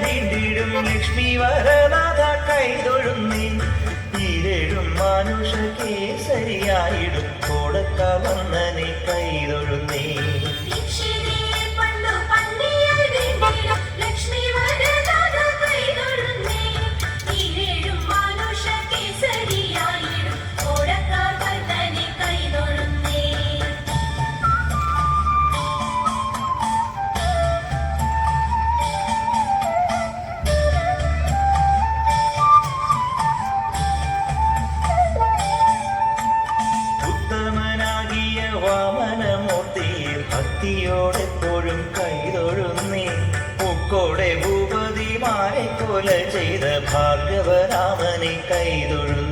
വീണ്ടിടും ലക്ഷ്മി വരനാഥ കൈതൊഴുന്നേ ഈരേഴും മാനുഷ കേസരിയായിടും കോടക്കാവന്നനെ കൈതൊഴുന്നേ ഭക്തിയോടെപ്പോഴും കൈതൊഴുന്നേ പൂക്കോടെ ഭൂപതിമാരെ കൊല ചെയ്ത ഭാർഗവരാമനെ കൈതൊഴുന്നു